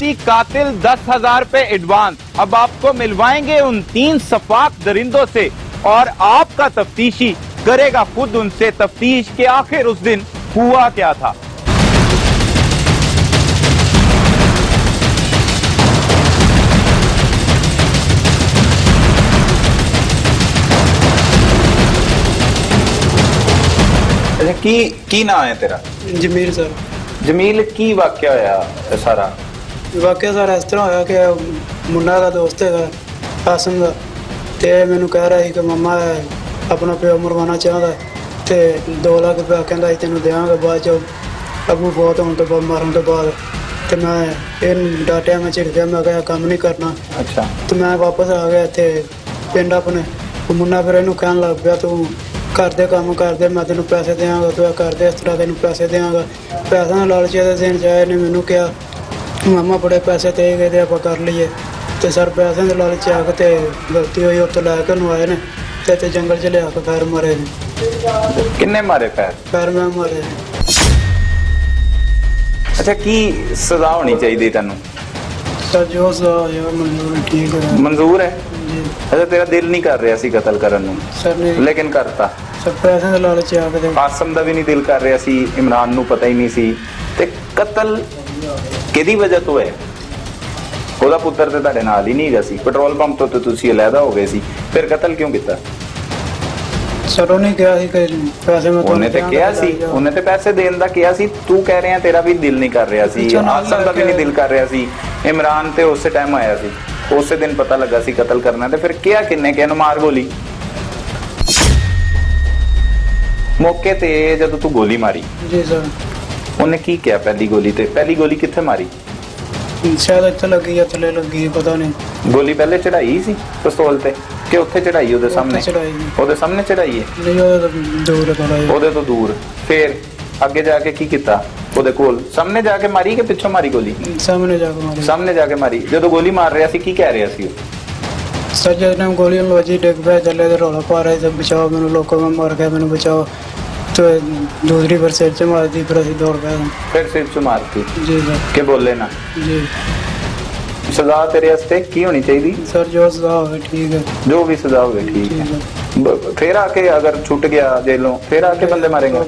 शरारती कातिल 10,000 रुपए एडवांस अब आपको मिलवाएंगे उन 3 सफाक दरिंदों से और आपका तफ्तीशी करेगा खुद उनसे तफ्तीश के आखिर उस दिन हुआ क्या था। की नाम है तेरा? जमील सर। जमील की वाकया होया सारा? वाकया सर इस तरह होया कि मुंडा का दोस्त है कासिम का ते मैनू कह रहा है कि मम्मा अपना प्यो मरवाना चाहता है ते 2 लाख रुपया कहता तेन देंगे बाद जो अबू बहुत होने तो बाद मरन तो बाद तो मैं इन डांटिया मैं झिड़किया मैं क्या काम नहीं करना। अच्छा। तो मैं वापस आ गया थे पिंड अपने मुन्ना फिर इनू कहन लग पिया तू घर दे काम कर दे मैं तेन पैसे देंगा तू कर दे इस तरह तेन पैसे देंगा पैसा का लालच देन जाए ने मैनू कहा मामा बड़े पैसे दे गए थे आप कर लीए तो सर पैसे के लालच आके गलती हुई उत्तर लैके आए ने ते जंगल च लिया के पैर मारे ने। किन्ने मारे पैर? पैर मैं मारे। अच्छा की सजा होनी चाहिए तेनू? सर जो सजा मंजूर ठीक है। मंजूर है? अच्छा तेरा दिल नहीं कर रहा सी कतल करन नू? सर नहीं। लेकिन करता? सर पैसे के लालच आके कासिम दा भी नहीं दिल कर रहा सी, इमरान नू पता ही नहीं सी ते कतल किहदी वजह तो है? ਉਹਦਾ ਪੁੱਤਰ ਤੇ ਤੁਹਾਡੇ ਨਾਲ ਹੀ ਨਹੀਂ ਹੈਗਾ ਸੀ, ਪੈਟਰੋਲ ਪੰਪ ਤੋਂ ਤੇ ਤੁਸੀਂ ਅਲੱਗਾ ਹੋ ਗਏ ਸੀ, ਫਿਰ ਕਤਲ ਕਿਉਂ ਕੀਤਾ? ਸਰ ਉਹਨੇ ਕਿਹਾ ਸੀ ਕਿ ਪੈਸੇ ਮੈਂ ਉਹਨੇ ਤੇ ਕਿਹਾ ਸੀ, ਉਹਨੇ ਤੇ ਪੈਸੇ ਦੇਣ ਦਾ ਕਿਹਾ ਸੀ, ਤੂੰ ਕਹਿ ਰਿਹਾ ਤੇਰਾ ਵੀ ਦਿਲ ਨਹੀਂ ਕਰ ਰਿਹਾ ਸੀ, ਆਸਮ ਦਾ ਵੀ ਨਹੀਂ ਦਿਲ ਕਰ ਰਿਹਾ ਸੀ, ਇਮਰਾਨ ਤੇ ਉਸੇ ਟਾਈਮ ਆਇਆ ਸੀ, ਉਸੇ ਦਿਨ ਪਤਾ ਲੱਗਾ ਸੀ ਕਤਲ ਕਰਨਾ ਤੇ ਫਿਰ ਕਿਹਾ ਕਿੰਨੇ ਕਿ ਇਹਨੂੰ ਮਾਰ ਗੋਲੀ? ਮੌਕੇ ਤੇ ਜਦੋਂ ਤੂੰ ਗੋਲੀ ਮਾਰੀ ਜੀ ਸਰ ਉਹਨੇ ਕੀ ਕਿਹਾ? ਪਹਿਲੀ ਗੋਲੀ ਤੇ ਪਹਿਲੀ ਗੋਲੀ ਕਿੱਥੇ ਮਾਰੀ? शायद इत्थे लगी या थले लगी पता नहीं। गोली पहले चढ़ाई सी पिस्तौल ते कि उत्थे चढ़ाई ओदे सामने? ओदे सामने चढ़ाई है? नहीं ओदे दूर थोड़ा ओदे तो दूर। फिर आगे जाके की कीता? ओदे कोल सामने जाके मारी कि पिछों मारी गोली? सामने जाके मारी। सामने जाके मारी। जदों गोली मार रहा सी की कह रहा सी? सर जब गोली लगी डिग पे चले तो रौला पा रहे थे बचाओ मैनू, लोगों में मर गया मैनू बचाओ, तो दूसरी बार सिर च मार दी, फिर असं दौड़ गए। फिर सिर च मारती? जी सर। के बोले ना? जी। सजा तेरे वास्ते की होनी चाहिए? सर जो सजा हो ठीक है। जो भी सजा हो ठीक है। फिर आके अगर छूट गया जेलों फिर आके बंदे मारेंगे?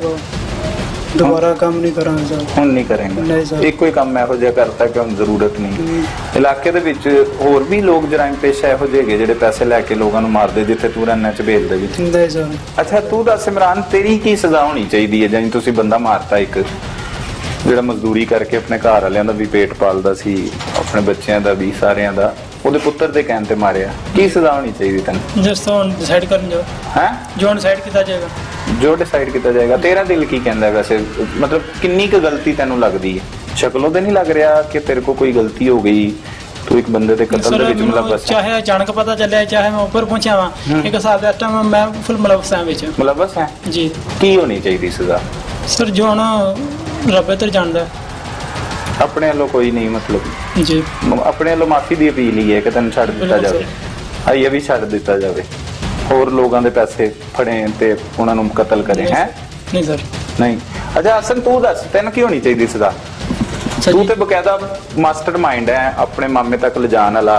दोबारा काम नहीं करेंगे सर। ਹੁਣ ਨਹੀਂ ਕਰਾਂਗੇ? ਇੱਕੋ ਹੀ ਕੰਮ ਇਹੋ ਜਿਹਾ ਕਰਤਾ ਕਿ ਹੁਣ ਜ਼ਰੂਰਤ ਨਹੀਂ। ਇਲਾਕੇ ਦੇ ਵਿੱਚ ਹੋਰ ਵੀ ਲੋਕ ਜਰਾਇਮ ਪੇਸ਼ਾ ਇਹੋ ਜਿਹੇ ਹੈਗੇ ਜਿਹੜੇ ਪੈਸੇ ਲੈ ਕੇ ਲੋਕਾਂ ਨੂੰ ਮਾਰਦੇ ਜਿੱਥੇ ਤੂੰ ਰਹਿਣਾ ਝਬੇਲ ਦੇ ਵਿੱਚ? ਨਹੀਂ ਸਰ। ਅੱਛਾ ਤੂੰ ਦੱਸ ਇਮਰਾਨ ਤੇਰੀ ਕੀ ਸਜ਼ਾ ਹੋਣੀ ਚਾਹੀਦੀ ਹੈ? ਜਾਨੀ ਤੁਸੀਂ ਬੰਦਾ ਮਾਰਤਾ ਇੱਕ ਜਿਹੜਾ ਮਜ਼ਦੂਰੀ ਕਰਕੇ ਆਪਣੇ ਘਰ ਵਾਲਿਆਂ ਦਾ ਵੀ ਪੇਟ ਪਾਲਦਾ ਸੀ, ਆਪਣੇ ਬੱਚਿਆਂ ਦਾ ਵੀ, ਸਾਰਿਆਂ ਦਾ, ਉਹਦੇ ਪੁੱਤਰ ਦੇ ਕਹਿਣ ਤੇ ਮਾਰਿਆ, ਕੀ ਸਜ਼ਾ ਹੋਣੀ ਚਾਹੀਦੀ ਤੈਨੂੰ? ਜਸ ਤੋਂ ਡਿਸਾਈਡ ਕਰਨ ਜੋ ਹੈ ਜੋ ਡਿਸਾਈਡ ਕੀਤਾ ਜਾਏਗਾ। जो डिसाइड किया जाएगा। तेरा दिल की कहता है वैसे, मतलब किन्नी की गलती तेनू लगती है? शक्लों तो नहीं लग रहा कि तेरे को कोई गलती हो गई, तू एक बंदे ते कत्ल दे विच मुलव्वस है? चाहे अचानक पता चलिया चाहे मैं ऊपर पहुंचा वा, एक हिसाब से इस टाइम मैं फुल मुलव्वस हां विच। मुलव्वस है जी। की होनी चाहिए सजा? सर जो ना रब इधर जानदा अपने वालों कोई नहीं, मतलब जी अपने वालों माफी दी अपील ही है कि तेन छड़ दिता जाए, आइए भी छड़ दिता जाए, ਹੋਰ ਲੋਕਾਂ ਦੇ ਪੈਸੇ ਫੜੇ ਤੇ ਉਹਨਾਂ ਨੂੰ ਕਤਲ ਕਰੇ ਹੈ? ਨਹੀਂ ਸਰ ਨਹੀਂ। ਅੱਛਾ ਅਸਲ ਤੂੰ ਦੱਸ ਤੈਨੂੰ ਕੀ ਹੋਣੀ ਚਾਹੀਦੀ ਸਜ਼ਾ? ਤੂੰ ਤੇ ਬਕਾਇਦਾ ਮਾਸਟਰ ਮਾਈਂਡ ਹੈ ਆਪਣੇ ਮਾਮੇ ਤੱਕ ਲਿਜਾਣ ਵਾਲਾ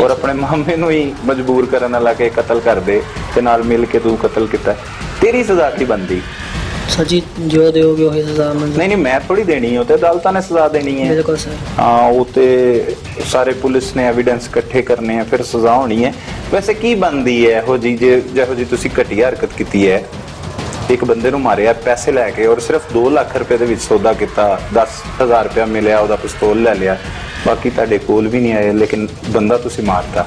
ਔਰ ਆਪਣੇ ਮਾਮੇ ਨੂੰ ਹੀ ਮਜਬੂਰ ਕਰਨ ਵਾਲਾ ਕਿ ਕਤਲ ਕਰ ਦੇ ਤੇ ਨਾਲ ਮਿਲ ਕੇ ਤੂੰ ਕਤਲ ਕੀਤਾ, ਤੇਰੀ ਸਜ਼ਾ ਕੀ ਬਣਦੀ? सची जो दोगे वही सजा? नहीं नहीं मैं थोड़ी देनी है, अदालत ने सजा देनी है। बिल्कुल सर। हाँ वो तो सारे पुलिस ने एविडेंस इकट्ठे करने हैं फिर सजा होनी है। वैसे की बनती है ਇਹੋ ਜੀ ਜਿਹੋ ਜੀ ਤੁਸੀਂ ਘਟੀਆ ਹਰਕਤ ਕੀਤੀ ਹੈ? ਇੱਕ ਬੰਦੇ ਨੂੰ ਮਾਰਿਆ ਪੈਸੇ ਲੈ ਕੇ ਔਰ ਸਿਰਫ 2 ਲੱਖ ਰੁਪਏ ਦੇ ਵਿੱਚ ਸੌਦਾ ਕੀਤਾ, 10,000 ਰੁਪਏ ਮਿਲਿਆ, ਉਹਦਾ ਪਿਸਤੌਲ ਲੈ ਲਿਆ, ਬਾਕੀ ਤੁਹਾਡੇ ਕੋਲ ਵੀ ਨਹੀਂ ਆਏ, ਲੇਕਿਨ ਬੰਦਾ ਤੁਸੀਂ ਮਾਰਤਾ।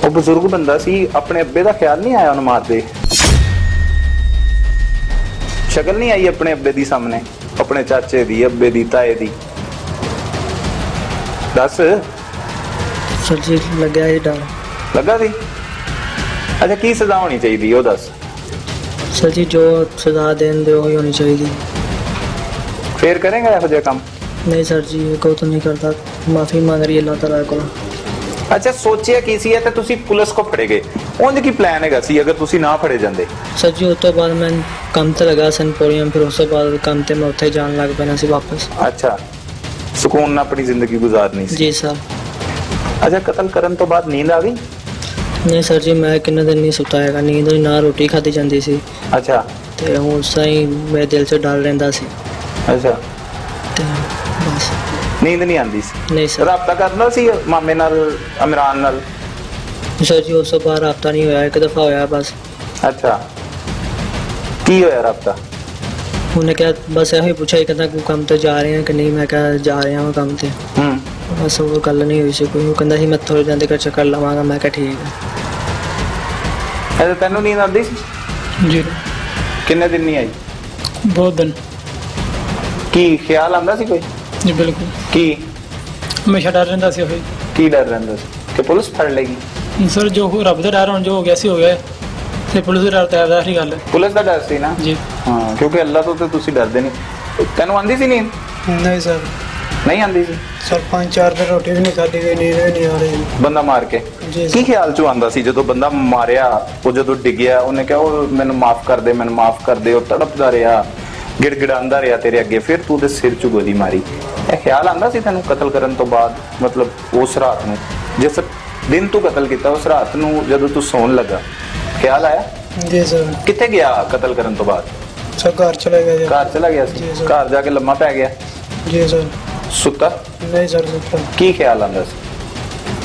ਉਹ ਬਜ਼ੁਰਗ ਬੰਦਾ ਸੀ, ਆਪਣੇ ਅੱਬੇ ਦਾ ਖਿਆਲ ਨਹੀਂ ਆਇਆ ਉਹਨੂੰ ਮਾਰਦੇ? शक्ल नहीं आई अपने अब्बे दी सामने, अपने चाचे दी, अब्बे दी, ताए दी? दस सर जी लगा ही डर लगा सी। अच्छा की सजा होनी चाहिए वो दस? सर जी जो सजा देन दे वही होनी चाहिए। फिर करेंगे ਇਹੋ ਜਿਹਾ ਕੰਮ? नहीं सर जी को तो नहीं करता, माफी मांग रही है अल्लाह ताला को। अच्छा सोचिया की सी है ते तुसी पुलिस को फड़े गए, उनका की प्लान हैगा सी अगर तुसी ना फड़े जांदे? सर जी उस तो बाद मैं काम ते लगा सन पोरियम, फिर उस तो बाद काम ते मैं उत्थे जान लग पैना सी वापस। अच्छा सुकून ना अपनी जिंदगी गुजारनी सी। जी सर। अच्छा, कतल करन तो बाद नींद आ गई? नहीं सर जी, मैं किन्ने दिन नहीं सुता हैगा, नींद ना रोटी खाधी जाती सी। अच्छा। ते हुण सही मेरे दिल च डर रहिंदा सी। अच्छा, ते बस नींद नहीं आंदी सी? नहीं सर। राबता करदा सी मामे नाल, इमरान नाल? सर जी उस बार राबता नहीं होया, एक दफा होया बस। अच्छा, की होया राबता? उन्हें क्या बस यही पूछा ही कहता काम ते जा रहे हैं कि नहीं, मैं क्या जा रहा हूँ काम ते। बस वो गल नहीं हुई सी कोई। वो कहता सी मैं थोड़े दिन तक चक्कर लवांगा, मैं क्या ठीक है। अच्छा, तेनू नींद आंदी सी? जी। किन्ने दिन नहीं आई? बहुत दिन। की ख्याल आंदा सी कोई? जी बिल्कुल। की हमेशा डर रहिंदा सी। होई की डर रहिंदा सी कि पुलिस फड़ लेगी? सर जो रब दा डर हुण जो हो गया सी हो गया, ते पुलिस दा डर ते आखिरी गल है। पुलिस दा डर सी ना? जी हाँ, क्योंकि अल्लाह तो तुसी डरदे नहीं। तेनू आंदी सी नींद? नहीं सर। नहीं आंदी सी? सर 5-4 दिन रोटी भी नहीं खाधी गई, नींद भी नहीं आ रही। बंदा मार के की ख्याल चो आंदा सी जदों बंदा मारिया? वो जदों डिग्गिया उन्हें कहा वो मैनू माफ कर दे, मैनू माफ कर दे, और तड़पदा रहा, गिड़गिड़ांदा रहा तेरे अगे, फिर तू दे सिर चो गोली मारी। ਇਹ ख्याल आंदा सी तेनू कतल करन तो बाद? मतलब उस रात नू, जिस दिन तू कतल किया, उस रात नू जदों तू सौन लगा, ख्याल आया? जी सर। किथे गया कतल करन तो बाद? सर घर चला गया। घर चला गया सी? घर जाके लम्मा पै गया? जी सर। सुता? नहीं सर सुता। की ख्याल आंदा सी?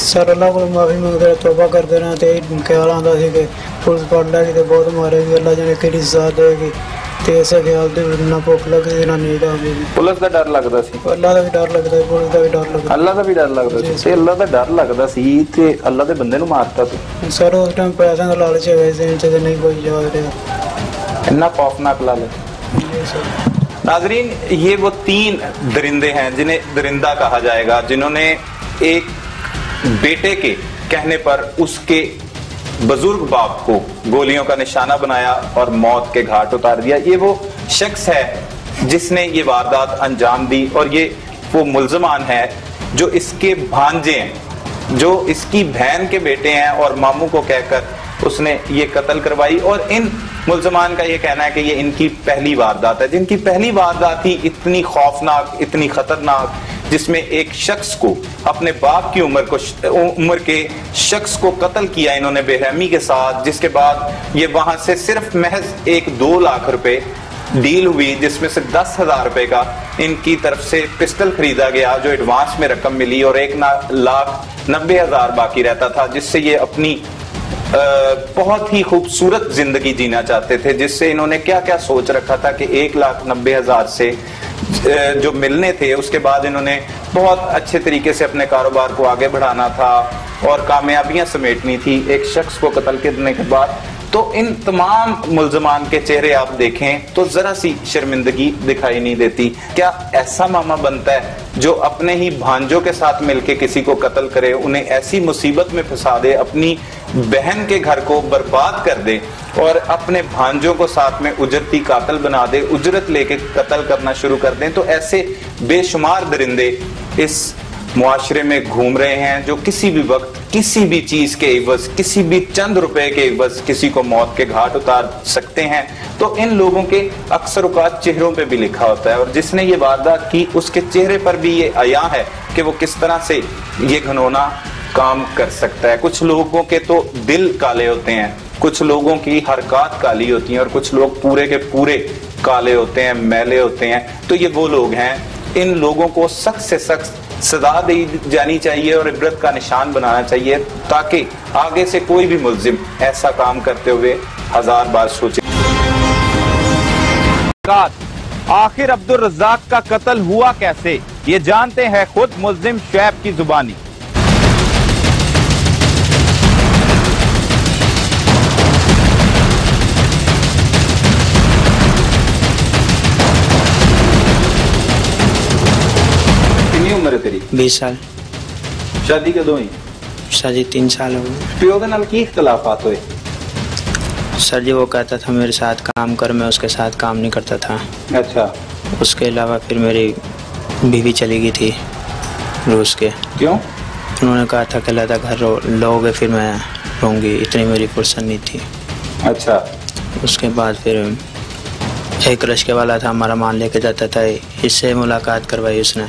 सर अल्लाह को माफी मंगते तौबा कर देना, ते ख्याल आंदा सी कि पुलिस पकड़ लेगी तो बहुत मारेगी, अल्लाह जाने केड़ी सजा देगी, ते ऐसे ख्याल दे ना भुख लगदी ना नींद आंदी। पुलिस दा डर लगदा सी? अल्लाह दा भी डर लगदा है, पुलिस दा भी डर लगदा। अल्लाह दा भी डर लगदा सी? ते अल्लाह दा डर लगदा सी ते अल्लाह दे बंदे नू मारता तू? सर उस टाइम पैसे का लालच है, वैसे इनसे नहीं कोई याद रहा। इतना खौफनाक लालच। जी सर। नाजरीन, ये वो 3 दरिंदे हैं जिन्हें दरिंदा कहा जाएगा, जिन्होंने एक बेटे के कहने पर उसके बुजुर्ग बाप को गोलियों का निशाना बनाया और मौत के घाट उतार दिया। ये वो शख्स है जिसने ये वारदात अंजाम दी, और ये वो मुल्जमान है जो इसके भांजे हैं, जो इसकी बहन के बेटे हैं, और मामू को कहकर उसने ये कत्ल करवाई। और इन मुल्जमान का ये कहना है कि ये इनकी पहली वारदात है, जिनकी पहली वारदात ही इतनी खौफनाक, इतनी खतरनाक, जिसमें एक शख्स को, अपने बाप की उम्र के शख्स को कत्ल किया इन्होंने बेरहमी के साथ, जिसके बाद ये वहां से सिर्फ महज 1-2 लाख रुपए डील हुई, जिसमें से 10,000 रुपए का इनकी तरफ से पिस्टल खरीदा गया जो एडवांस में रकम मिली, और 1,90,000 बाकी रहता था, जिससे ये अपनी बहुत ही खूबसूरत जिंदगी जीना चाहते थे, जिससे इन्होंने क्या क्या सोच रखा था कि 1,90,000 से जो मिलने थे, उसके बाद इन्होंने बहुत अच्छे तरीके से अपने कारोबार को आगे बढ़ाना था और कामयाबियां समेटनी थी एक शख्स को कत्ल करने के बाद। तो इन तमाम मुल्जमान के चेहरे आप देखें तो जरा सी शर्मिंदगी दिखाई नहीं देती। क्या ऐसा मामा बनता है जो अपने ही भांजों के साथ मिलके किसी को कत्ल करे, उन्हें ऐसी मुसीबत में फंसा दे, अपनी बहन के घर को बर्बाद कर दे और अपने भांजों को साथ में उजरती कातिल बना दे, उजरत लेके कत्ल करना शुरू कर दें। तो ऐसे बेशुमार दरिंदे इस मुआशरे में घूम रहे हैं जो किसी भी वक्त किसी भी चीज के इवज, किसी भी चंद रुपए के इवज किसी को मौत के घाट उतार सकते हैं। तो इन लोगों के अक्सर औकात चेहरों पे भी लिखा होता है, और जिसने ये वारदात की उसके चेहरे पर भी ये आया है कि वो किस तरह से ये घिनौना काम कर सकता है। कुछ लोगों के तो दिल काले होते हैं, कुछ लोगों की हरकत काली होती हैं, और कुछ लोग पूरे के पूरे काले होते हैं, मैले होते हैं। तो ये वो लोग हैं, इन लोगों को सख्त से सख्त सजा दी जानी चाहिए और इबरत का निशान बनाना चाहिए, ताकि आगे से कोई भी मुल्जिम ऐसा काम करते हुए 1000 बार सोचे। आखिर अब्दुल रज़्ज़ाक का कत्ल हुआ कैसे, ये जानते हैं खुद मुल्जिम शुएब की जुबानी। कितनी उम्र है तेरी? 20 साल। शादी कदों हुई? शादी 3 साल हो गए। प्यो दे नाल की इख्तलाफात हुए? सर जी वो कहता था मेरे साथ काम कर, मैं उसके साथ काम नहीं करता था। अच्छा। उसके अलावा फिर मेरी बीवी चली गई थी रूस के। क्यों? उन्होंने कहा था कि लता घर लोगे फिर मैं रहूँगी, इतनी मेरी फुर्सत नहीं थी। अच्छा। उसके बाद फिर एक रिश्ते वाला था हमारा, मान लेके जाता था, इससे मुलाकात करवाई उसने।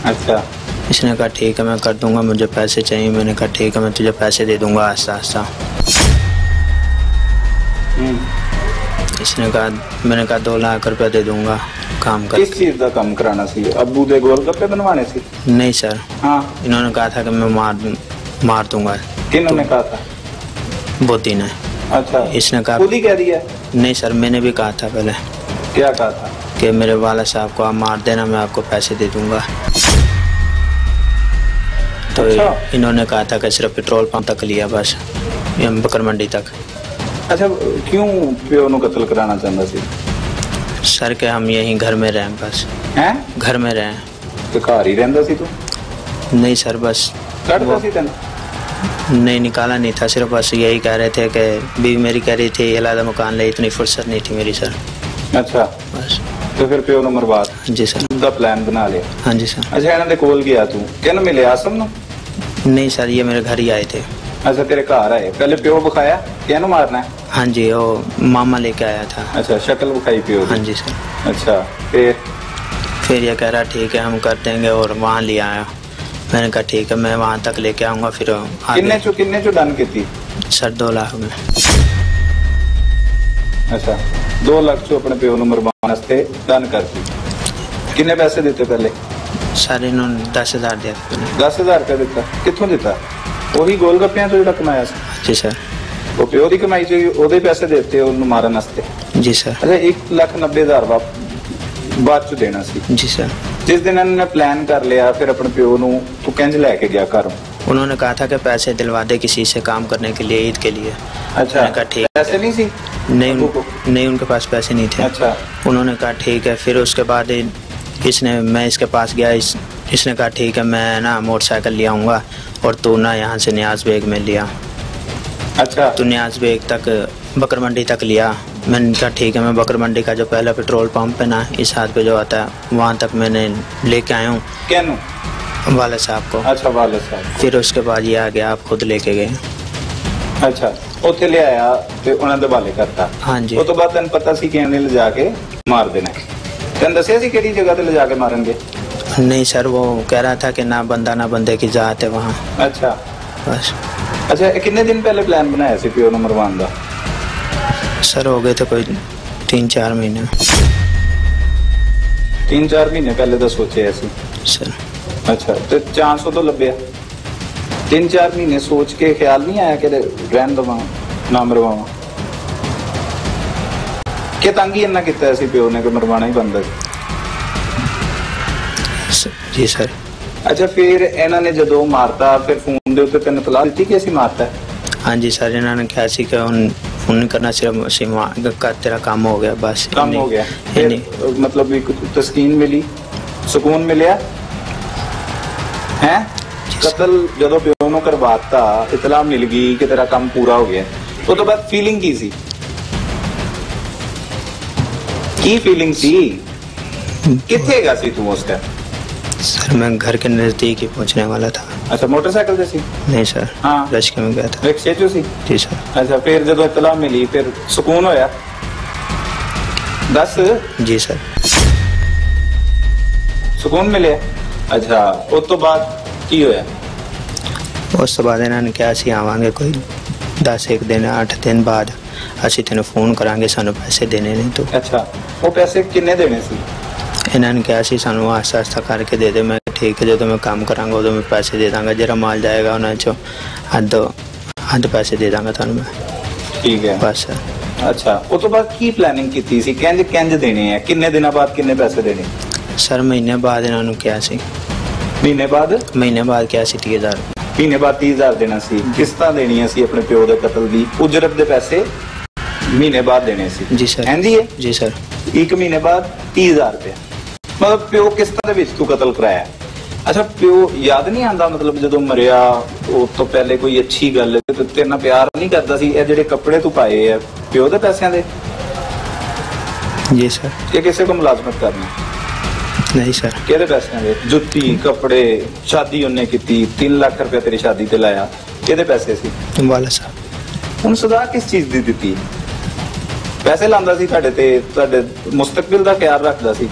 अच्छा, इसने कहा ठीक है मैं कर दूंगा, मुझे पैसे चाहिए। मैंने कहा ठीक है मैं तुझे पैसे दे दूंगा आस्ता आस्ता। इसने कहा, मैंने कहा 2 लाख रुपया दे दूंगा काम कर। किस चीज का काम कराना सी? अब्बू दे गोलगप्पे बनवाने सी? नहीं सर। हाँ, इन्होंने कहा था कि मैं मार दूंगा। किन्होंने कहा था? बोती ने। अच्छा, इसने कहा, खुद ही कह दिया? नहीं सर, मैंने भी कहा था पहले। क्या कहा था? कि मेरे वाला साहब को आप मार देना, मैं आपको पैसे दे दूंगा। तो अच्छा। इन्होंने कहा था कि सिर्फ पेट्रोल पंप तक लिया बस, बकर मंडी तक। अच्छा, क्यों प्यो ਨੂੰ कत्ल कराना चाहता सी? सर के हम यहीं घर में रहें बस। हैं? घर में रहें। ਤੇ ਘਰ ਹੀ ਰਹਿੰਦਾ ਸੀ ਤੂੰ? नहीं सर, बस ਕੱਢਦਾ ਸੀ ਤੈਨੂੰ? नहीं निकाला नहीं था, सिर्फ बस यही कह रहे थे कि बीवी मेरी कह रही थी अलग मकान ले, इतनी फुर्सत नहीं थी मेरी सर। ਅੱਛਾ, बस। ਤੇ ਫਿਰ ਪਿਓ ਨੂੰ ਮਰਵਾ जी सर। ਦਾ ਪਲਾਨ ਬਣਾ ਲਿਆ। हाँ जी सर। ਅੱਛਾ, ਇਹਨਾਂ ਦੇ ਕੋਲ ਗਿਆ ਤੂੰ, ਕਿਹਨੂੰ ਮਿਲਿਆ? ਆਸਮ ਨੂੰ? नहीं सर, ये मेरे घर ही आए थे। ਅੱਛਾ, ਤੇਰੇ ਘਰ ਆਏ, ਪਹਿਲੇ ਪਿਓ ਵਿਖਾਇਆ ਕਿਹਨੂੰ ਮਾਰਨਾ ਹੈ? हाँ जी, वो मामा लेके आया था। अच्छा, शक्ल विखाई पियो हाँ की? जी सर। अच्छा, फिर ये कह रहा ठीक है हम कर देंगे और वहाँ ले आया। मैंने कहा ठीक है मैं वहाँ तक लेके आऊँगा। फिर किन्ने चो डन की? सर 2 लाख में। अच्छा, 2 लाख चो अपने प्यो मरवाने वास्ते डन करती। किन्ने पैसे दिते पहले? सर इन्होंने 10,000 दिया था पहले। 10,000 रुपया दिता? कित्थों दिता? वही गोलगप्पियां चो जिहड़ा कमाया सी? जी सर। वो प्यो की कमाई चो ओदे पैसे देते उन्हें मारन वास्ते? जी सर। अच्छा, 1,90,000 बाद चो देना सी? जी सर। जिस दिन इन्होंने प्लान कर लिया, फिर अपने प्यो नूं तू किंज लैके गया घरों? उन्होंने कहा था कि पैसे दिलवा दे किसी से काम करने के लिए, ईद के लिए। अच्छा, मैंने कहा ठीक। पैसे नहीं सी? नहीं उनके पास पैसे नहीं थे। अच्छा। उन्होंने कहा ठीक है। फिर उसके बाद मैं इसके पास गया। इसने कहा ठीक है मैं ना मोटरसाइकिल ले आऊँगा और तू ना यहाँ से न्याज बेग में लिया। अच्छा, तो न्याज बेग तक बकर मंडी तक लिया। मैंने कहा ठीक है मैं बकर मंडी का जो पहला पेट्रोल पंप है ना इस हाथ पे जो आता है वहाँ तक मैंने लेके आया हूँ। कहनू? वाले साहब को। अच्छा, वाले साहब। फिर उसके बाद ये आ गया, आप खुद लेके गए। अच्छा, ਉੱਥੇ ਲਿਆਇਆ ਤੇ ਉਹਨਾਂ ਦੇ ਹਵਾਲੇ ਕਰਤਾ। ਹਾਂਜੀ। ਉਸ ਤੋਂ ਬਾਅਦ ਤੈਨੂੰ ਪਤਾ ਸੀ ਕਿ ਇਹਨੇ ਲਿਜਾ ਕੇ ਮਾਰ ਦੇਣਾ? ਤੈਨੂੰ ਦੱਸਿਆ ਸੀ ਕਿਹੜੀ ਜਗ੍ਹਾ ਤੇ ਲਿਜਾ ਕੇ ਮਾਰਨਗੇ? नहीं सर, वो कह रहा था कि ना बंदा ना बंदे की जात है वहाँ। अच्छा। बस। अच्छा, कितने दिन पहले प्लान बनाया ਸੀ ਪਿਓ ਨੂੰ ਮਰਵਾਉਣ ਦਾ? सर हो गए थे कोई 3-4 महीने। 3-4 ਮਹੀਨੇ ਪਹਿਲੇ ਤਾਂ ਸੋਚਿਆ ਸੀ? सर। अच्छा, ਤੇ ਚਾਂਸ ਉਹ ਤੋਂ ਲੱਭਿਆ? 3-4 ਮਹੀਨੇ ਸੋਚ ਕੇ ਖਿਆਲ ਨਹੀਂ ਆਇਆ ਕਿ ਰਹਿਣ ਦਵਾਂ ਨਾ ਮਰਵਾਵਾਂ? ਕਿ ਤੰਗ ਹੀ ਇੰਨਾ ਕੀਤਾ ਸੀ ਪਿਓ ਨੇ ਕਿ ਮਰਵਾਣਾ ਹੀ ਬੰਦਾ ਸੀ? जी सर। अच्छा फिर इन्होंने जो मारता फिर फोन दे उत्ते तेन तलाह दी कि ਅਸੀਂ ਮਾਰਤਾ? हाँ जी सर, इन्होंने कहा सी कि फोन करना सिर्फ का तेरा काम हो गया बस। काम हो गया फिर मतलब एक तस्कीन मिली, सुकून मिलिया है? कतल जो प्यो ਨੂੰ ਕਰਵਾਤਾ, इतला मिल गई कि तेरा काम पूरा हो गया, ਉਸ ਤੋਂ ਬਾਅਦ फीलिंग की सी? की फीलिंग सी? किथे गा सी तू उस टाइम? सर मैं घर के नजदीक ही पहुंचने वाला था। अच्छा, मोटरसाइकिल से सी? नहीं सर। हाँ, रिक्शे में गया था। रिक्शे चो सी? जी सर। अच्छा, फिर जो इतला मिली फिर सुकून होया? दस। जी सर। सुकून मिले? अच्छा, उस तो बाद की होया? उस तो बाद इन्होंने कहा सी आवांगे कोई 10 दिन 8 दिन बाद ਅਸੀਂ ਤੈਨੂੰ ਫੋਨ ਕਰਾਂਗੇ, ਸਾਨੂੰ ਪੈਸੇ ਦੇਣੇ ਨੇ ਤੂੰ। अच्छा, वो पैसे किन्ने देने सी? ਇਹਨਾਂ ਨੇ ਕਿਹਾ ਸੀ ਸਾਨੂੰ ਆਸਤਾ ਆਸਤਾ ਕਰਕੇ ਦੇ ਦੇ। ਮੈਂ ਠੀਕ ਹੈ, ਜਦੋਂ ਮੈਂ ਕੰਮ ਕਰਾਂਗਾ ਉਦੋਂ ਮੈਂ ਪੈਸੇ ਦੇ ਦਾਂਗਾ, ਜਿਹੜਾ ਮਾਲ ਜਾਏਗਾ ਉਹਨਾਂ ਚੋਂ ਅੱਧ ਪੈਸੇ ਦੇ ਦਾਂਗਾ ਤੁਹਾਨੂੰ ਮੈਂ। ठीक है बस सर। अच्छा, उस तो बाद की प्लानिंग की सी? किंज देने हैं? किन्ने दिनों बाद किन्ने पैसे देने? सर महीने बाद ਇਹਨਾਂ ਨੂੰ ਕਿਹਾ ਸੀ। महीने बाद? महीने बाद ਕਿਹਾ ਸੀ 30,000। महीने बाद 30,000 देना सी। किस्तां देनियां सी अपने प्यो दे कतल दी, उजरत दे पैसे महीने बाद देने सी? जी सर। हैं जी? जी सर। 1 महीने बाद 30,000 रुपया, मतलब प्यो किस्तां दे विच तू कतल कराया? अच्छा, प्यो याद नहीं आंदा मतलब जो मरिया उस तो पहले कोई अच्छी गल तेरे नाल प्यार नहीं करदा सी? ये जेडे कपड़े तू पाए है प्यो दे पैसिਆਂ दे? जी सर। ये किसी को मुलाजमत करना? नहीं सर। ਕਿਹਦੇ ਪੈਸਿਆਂ ਦੇ? ਜੁੱਤੀ, ਕੱਪੜੇ, ਸ਼ਾਦੀ ਉਹਨੇ ਕੀਤੀ, 3 ਲੱਖ ਰੁਪਏ ਤੇਰੀ ਸ਼ਾਦੀ ਤੇ ਲਾਇਆ, ਕਿਹਦੇ ਪੈਸੇ ਸੀ? वाला साहब। ਹੁਣ ਸਜ਼ਾ ਕਿਸ ਚੀਜ਼ ਦੀ ਦਿੱਤੀ? ਪੈਸੇ ਲਾਂਦਾ ਸੀ ਤੁਹਾਡੇ ਤੇ, ਤੁਹਾਡੇ ਮੁਸਤਕਬਲ ਦਾ ਖਿਆਲ ਰੱਖਦਾ ਸੀ,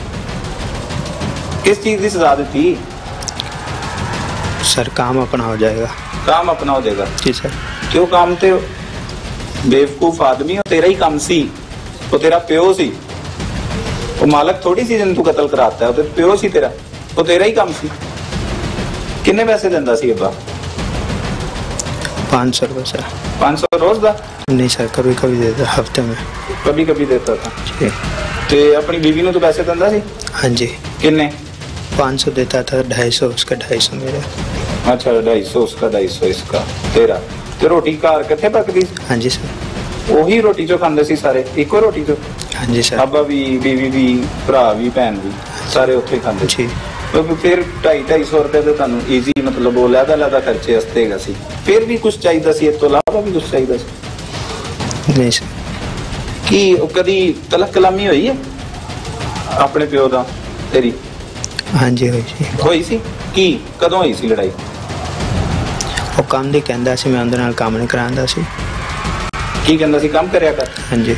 ਕਿਸ ਚੀਜ਼ ਦੀ ਸਜ਼ਾ ਦਿੱਤੀ? सर काम अपना हो जाएगा। काम अपना हो जाएगा? जी सर। क्यों काम ते बेवकूफ आदमी हो, तेरा ही काम सी, वो तेरा प्यो सी, वो मालक थोड़ी सी जिन तू कतल कराता है, वो प्यो सी तेरा, वो तेरा ही काम सी। किन्ने पैसे देंदा सी अब्बा? 500 रुपये सर। 500 रोज दा? नहीं सर, कभी कभी देता, हफ्ते में कभी कभी देता था। जी। ते अपनी बीवी ਨੂੰ तो पैसे ਦਿੰਦਾ ਸੀ? हाँ जी। किन्ने? 500 देता था, 250 उसका, 250 मेरा। अच्छा 250 उसका, 250 इसका, तेरा। ते रोटी घर किथे पकदी? हाँ जी सर। ਉਹੀ ਰੋਟੀ ਚੋਂ ਖਾਂਦੇ ਸੀ ਸਾਰੇ, ਇੱਕੋ ਰੋਟੀ ਚੋਂ? हाँ जी सर। ਅੱਬਾ ਵੀ, बीवी ਵੀ, ਭਰਾ ਵੀ, ਭੈਣ ਵੀ, ਸਾਰੇ ਉੱਥੇ ਹੀ ਖਾਂਦੇ जी। ਫਿਰ 250 ਰੁਪਏ ਤੇ ਤੁਹਾਨੂੰ ਈਜ਼ੀ ਮਤਲਬ ਉਹ ਲੈਦਾ ਖਰਚੇ ਵਾਸਤੇ ਹੈਗਾ ਸੀ। ਫਿਰ ਵੀ ਕੁਝ ਚਾਹੀਦਾ ਸੀ, ਇਸ ਤੋਂ ਇਲਾਵਾ ਵੀ ਕੁਝ ਚਾਹੀਦਾ ਸੀ? नहीं सर। ਕੀ ਉਹ ਕਦੀ ਤਲਕ ਕਲਾਮੀ ਹੋਈ ਹੈ ਆਪਣੇ ਪਿਓ ਦਾ ਤੇਰੀ? हाँ जी हुई सी। ਹੋਈ ਸੀ? ਕੀ ਕਦੋਂ ਹੋਈ ਸੀ ਲੜਾਈ? वो काम नहीं कहता सी, मैं उनके नाल काम नहीं करांदा सी। ਕੀ ਕਹਿੰਦਾ ਸੀ ਕੰਮ ਕਰਿਆ ਕਰ? हाँ जी।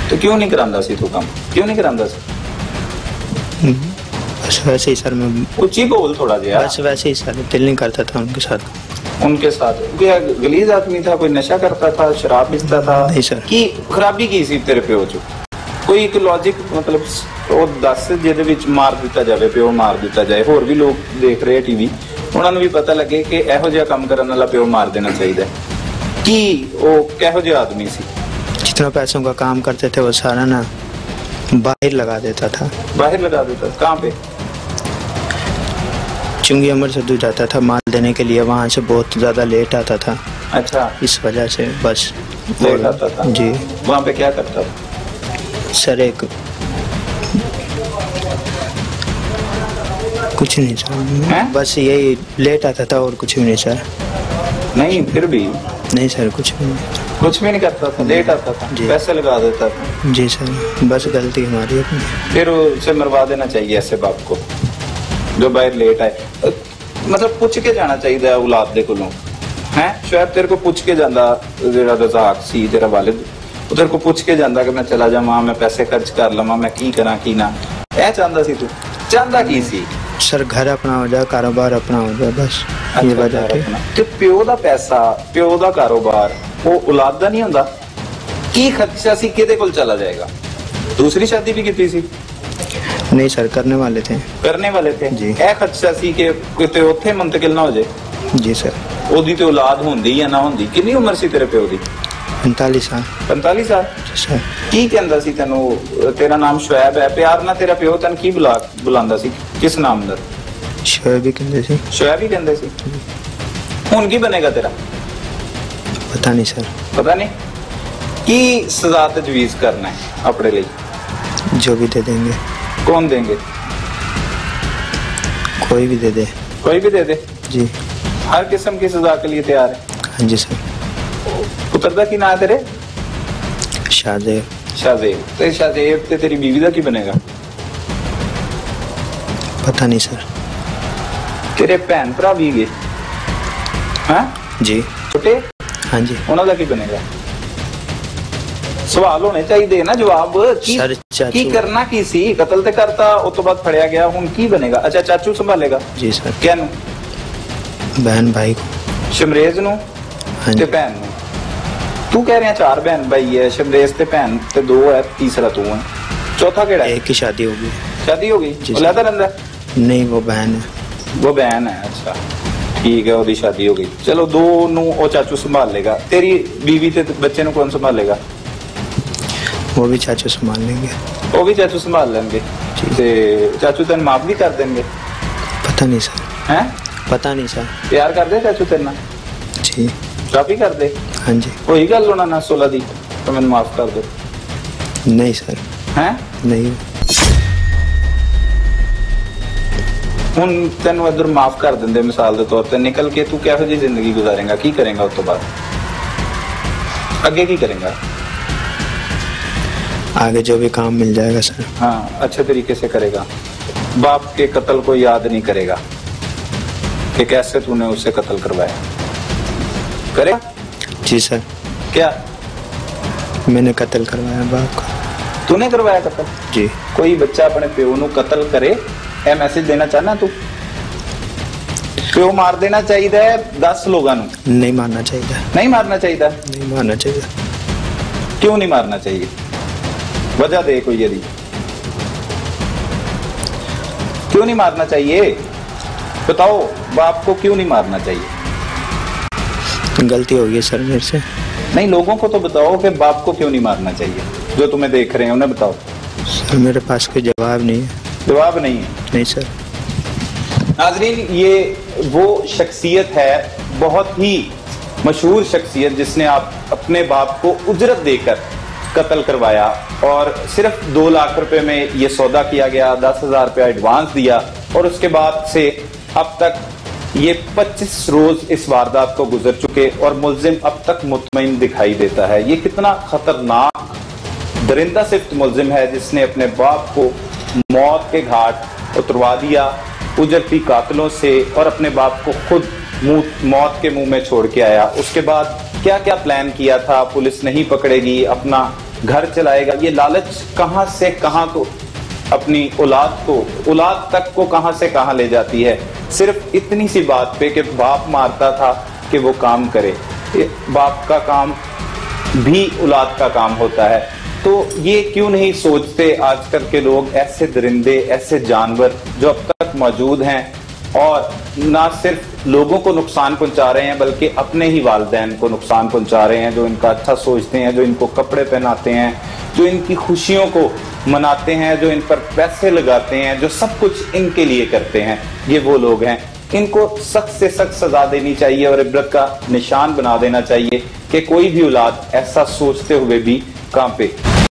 ਤੇ ਕਿਉਂ ਨਹੀਂ ਕਰਾਂਦਾ ਸੀ ਤੂੰ ਕੰਮ? ਕਿਉਂ ਨਹੀਂ ਕਰਾਂਦਾ ਸੀ? बस वैसे ही सर, मैं ਉੱਚੀ ਬੋਲ ਥੋੜਾ ਜਿਹਾ। बस वैसे ही सर, दिल नहीं करता था उनके साथ। उनके साथ क्या गलीज आदमी था? कोई नशा करता था, शराब पीता था? नहीं सर। की खराबी की सी तेरे प्यो च? कोई एक लॉजिक मतलब ਉਹ ਦੱਸ ਜਿਹਦੇ ਵਿੱਚ ਮਾਰ ਦਿੱਤਾ ਜਾਵੇ, ਪਿਓ ਮਾਰ ਦਿੱਤਾ ਜਾਏ। ਹੋਰ ਵੀ ਲੋਕ ਦੇਖ ਰਹੇ ਟੀਵੀ, ਉਹਨਾਂ ਨੂੰ ਵੀ ਪਤਾ ਲੱਗੇ ਕਿ ਇਹੋ ਜਿਹਾ ਕੰਮ ਕਰਨ ਵਾਲਾ ਪਿਓ ਮਾਰ ਦੇਣਾ ਚਾਹੀਦਾ। ਕੀ ਉਹ ਕਿਹੋ ਜਿਹਾ ਆਦਮੀ ਸੀ? जितना पैसों का काम करते थे वो सारा ना बाहर लगा देता था। बाहर लगा देता? कहाँ पे? चुंगी अमर से दूर जाता था माल देने के लिए, वहाँ से बहुत ज़्यादा लेट आता था। अच्छा, इस वजह से बस लेट आता था। जी। वहाँ पे क्या करता था? सर एक कुछ नहीं हैं? सर, बस यही लेट आता था और कुछ भी नहीं सर। नहीं फिर भी नहीं सर, कुछ भी नहीं। कुछ भी नहीं करता था, लेट आता था, जी। पैसे लगा देता था। जी सर, बस गलती हमारी अपनी। फिर उसे मरवा देना चाहिए ऐसे बाप को जो बाहर लेट आए। मतलब ਪੁੱਛ ਕੇ ਜਾਣਾ ਚਾਹੀਦਾ ਔਲਾਦ ਦੇ ਕੋਲੋਂ ਹੈ। ਸ਼ਾਇਦ ਤੇਰੇ ਕੋ ਪੁੱਛ ਕੇ ਜਾਂਦਾ ਜਿਹੜਾ ਰਜ਼ਾਕ ਸੀ ਤੇਰਾ ਵਾਲਿਦ, ਉਹ ਤੇਰੇ ਕੋ ਪੁੱਛ ਕੇ ਜਾਂਦਾ ਕਿ ਮੈਂ ਚਲਾ ਜਾਵਾਂ, ਮੈਂ ਪੈਸੇ ਖਰਚ ਕਰ ਲਵਾਂ, ਮੈਂ ਕੀ ਕਰਾਂ ਕੀ ਨਾ। ਇਹ ਚਾਹੁੰਦਾ ਸੀ ਤੂੰ? ਚਾਹੁੰਦਾ ਕੀ ਸੀ? सर घर अपना हो जाए, कारोबार अपना हो जाए, बस ये वजह थी। ਤੇ ਪਿਓ ਦਾ ਪੈਸਾ, ਪਿਓ ਦਾ ਕਾਰੋਬਾਰ ਉਹ ਔਲਾਦ ਦਾ ਨਹੀਂ ਹੁੰਦਾ? ਕੀ ਖਰਚਾ ਸੀ, ਕਿਹਦੇ ਕੋਲ ਚਲਾ ਜਾਏਗਾ? ਦੂਸਰੀ ਸ਼ਾਦੀ ਵੀ ਕੀਤੀ ਸੀ? नहीं सर, करने वाले थे। करने वाले थे जी। ਇਹ ਖਰਚਾ ਸੀ ਕਿ ਕਿਤੇ ਉੱਥੇ ਮੁੰਤਕਿਲ ਨਾ ਹੋ ਜਾਏ। जी सर। ਉਹਦੀ ਤੇ ਔਲਾਦ ਹੁੰਦੀ ਜਾਂ ਨਾ ਹੁੰਦੀ। ਕਿੰਨੀ ਉਮਰ ਸੀ ਤੇਰੇ ਪਿਓ ਦੀ? 45 साल। 45 ਸਾਲ? सर ਕੀ ਕਹਿੰਦਾ ਸੀ ਤੈਨੂੰ? ਤੇਰਾ ਨਾਮ ਸ਼ੁਐਬ ਹੈ, ਪਿਆਰ ਨਾਲ ਤੇਰਾ ਪਿਓ ਤੈਨੂੰ ਕੀ ਬੁਲਾਉਂਦਾ ਸੀ? ਕਿਸ ਨਾਮ ਨਾਲ? शोएब भी कहते थे। ਸ਼ੁਐਬ ਹੀ ਕਹਿੰਦੇ ਸੀ। ਹੁਣ ਕੀ ਬਣੇਗਾ ਤੇਰਾ? पता नहीं सर। ਪਤਾ ਨਹੀਂ। ਕੀ ਸਜ਼ਾ ਤਜਵੀਜ਼ ਕਰਨਾ ਹੈ ਆਪਣੇ ਲਈ? जो भी दे देंगे। कौन देंगे? कोई भी दे दे। कोई भी दे दे? जी। हर किस्म की सजा के लिए तैयार है? हाँ जी सर। पुत्र दा की ना है तेरे? शाहजेब। शाहजेब। तो शाहजेब ते तेरी बीवी दा की बनेगा? पता नहीं सर। तेरे भैन भरा भी गए हैं? जी। छोटे? हाँ जी। ਉਹਨਾਂ ਦਾ ਕੀ ਬਣੇਗਾ? ਸਵਾਲ ਹੋਣੇ ਚਾਹੀਦੇ ਨਾ, ਜਵਾਬ ਕੀ? ਸਰ ਚਾਚੂ ਕੀ ਕਰਨਾ ਕੀ ਸੀ? ਕਤਲ ਤੇ ਕਰਤਾ, ਉਸ ਤੋਂ ਬਾਅਦ ਫੜਿਆ ਗਿਆ, ਹੁਣ ਕੀ ਬਣੇਗਾ? ਅੱਛਾ ਚਾਚੂ ਸੰਭਾਲੇਗਾ? जी सर। ਕਿਹਨੂੰ? बहन भाई को। ਸ਼ਮਰੇਜ਼ ਨੂੰ हाँ ਤੇ जी। ਭੈਣ ਨੂੰ। ਤੂੰ ਕਹਿ ਰਿਹਾ 4 ਭੈਣ ਭਾਈ ਹੈ, ਸ਼ਮਰੇਜ਼ ਤੇ ਭੈਣ ਤੇ 2 ਹੈ, ਤੀਸਰਾ ਤੂੰ ਹੈ, ਚੌਥਾ ਕਿਹੜਾ ਹੈ? एक की शादी होगी। शादी हो गई? जी वो सर। लहदा रहता है? नहीं, वो बहन है। वो बहन है। अच्छा ठीक है, ਉਹਦੀ शादी हो गई। चलो 2 ਨੂੰ ਉਹ ਚਾਚੂ ਸੰਭਾਲ ਲੇਗਾ। ਤੇਰੀ बीवी ਤੇ ਬੱਚੇ ਨੂੰ ਕੌਣ ਸੰਭਾਲੇਗਾ? वो भी चाचू संभाल लेंगे। ਉਹ ਵੀ ਚਾਚੂ ਸੰਭਾਲ ਲੈਣਗੇ ਤੇ ਚਾਚੂ ਤੈਨੂੰ ਮਾਫ ਵੀ ਕਰ ਦੇਣਗੇ? पता नहीं सर। ਹੈ? पता नहीं सर। ਪਿਆਰ ਕਰਦੇ ਚਾਚੂ ਤੇਰੇ ਨਾਲ? जी। ਕਾਫੀ ਕਰਦੇ? हाँ जी। ਹੋਈ ਗੱਲ ਉਹਨਾਂ ਨਾਲ 16 ਦੀ ਤਾਂ ਮੈਨੂੰ ਮਾਫ ਕਰ ਦਿਓ? नहीं सर। ਹੈ? नहीं। ਹੁਣ ਤੈਨੂੰ ਇਧਰ ਮਾਫ ਕਰ ਦਿੰਦੇ ਮਿਸਾਲ ਦੇ ਤੌਰ ਤੇ, ਨਿਕਲ ਕੇ ਤੂੰ ਕਿਹੋ ਜਿਹੀ ਜ਼ਿੰਦਗੀ ਗੁਜ਼ਾਰੇਂਗਾ? ਕੀ ਕਰੇਂਗਾ ਉਸ ਤੋਂ ਬਾਅਦ? ਅੱਗੇ ਕੀ ਕਰੇਂਗਾ? आगे जो भी काम मिल जाएगा सर। हाँ, अच्छे तरीके से करेगा। बाप के कत्ल को याद नहीं करेगा कि कैसे तूने उससे कत्ल करवाया। करेगा? जी सर। क्या? मैंने कत्ल करवाया बाप का। तूने करवाया कत्ल? जी। कोई बच्चा अपने प्यो ਨੂੰ कत्ल करे, ਇਹ मैसेज देना चाहना तू? ਪਿਓ ਮਾਰ ਦੇਣਾ ਚਾਹੀਦਾ ਹੈ 10 ਲੋਕਾਂ ਨੂੰ? नहीं मारना चाहिए, ਨਹੀਂ ਮਾਰਨਾ ਚਾਹੀਦਾ। नहीं मारना चाहिए। क्यों नहीं मारना चाहिए? वजह दे कोई यदि, क्यों नहीं मारना चाहिए? बताओ, बाप को क्यों नहीं मारना चाहिए? गलती हो गई सर मेरे से। नहीं, लोगों को तो बताओ कि बाप को क्यों नहीं मारना चाहिए, जो तुम्हें देख रहे हैं उन्हें बताओ। सर मेरे पास कोई जवाब नहीं है। जवाब नहीं है? नहीं सर। नाजरीन, ये वो शख्सियत है, बहुत ही मशहूर शख्सियत, जिसने आप अपने बाप को उजरत देकर कत्ल करवाया और सिर्फ 2 लाख रुपए में ये सौदा किया गया, 10,000 रुपया एडवांस दिया और उसके बाद से अब तक ये 25 रोज इस वारदात को गुजर चुके और मुल्जिम अब तक मुतमईन दिखाई देता है। ये कितना खतरनाक दरिंदा सिफ्त मुल्जिम है जिसने अपने बाप को मौत के घाट उतरवा दिया उजरती कातिलों से और अपने बाप को खुद मौत के मुंह में छोड़ के आया। उसके बाद क्या क्या प्लान किया था, पुलिस नहीं पकड़ेगी, अपना घर चलाएगा, ये लालच कहां से कहां को अपनी औलाद तक को कहां से कहां ले जाती है, सिर्फ इतनी सी बात पे कि बाप मारता था कि वो काम करे। बाप का काम भी औलाद का काम होता है। तो ये क्यों नहीं सोचते आजकल के लोग, ऐसे दरिंदे, ऐसे जानवर जो अब तक मौजूद हैं और ना सिर्फ लोगों को नुकसान पहुंचा रहे हैं बल्कि अपने ही वालिदैन को नुकसान पहुंचा रहे हैं, जो इनका अच्छा सोचते हैं, जो इनको कपड़े पहनाते हैं, जो इनकी खुशियों को मनाते हैं, जो इन पर पैसे लगाते हैं, जो सब कुछ इनके लिए करते हैं, ये वो लोग हैं। इनको सख्त से सख्त सजा देनी चाहिए और इबरत का निशान बना देना चाहिए कि कोई भी औलाद ऐसा सोचते हुए भी कांपे।